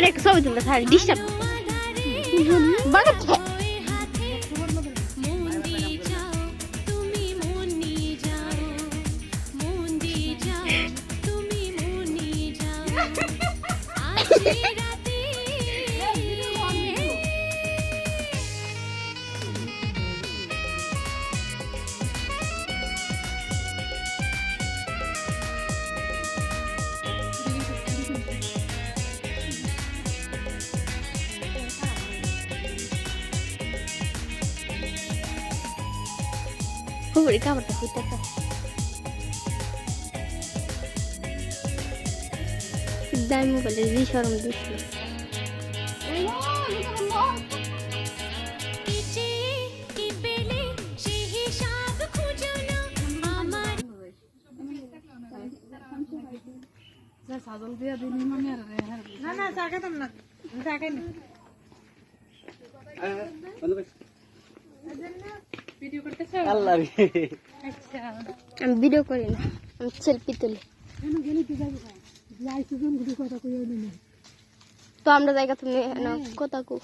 আর এক ছবি তুলতে থাক ডিস্টার্ব বাবা Kok di kamar tak kita tak? Dah mau balik di showroom dulu. আমি ভিডিও করি না, আমি সেলফি তুলি। তো আমরা জায়গা তুমি কথা কো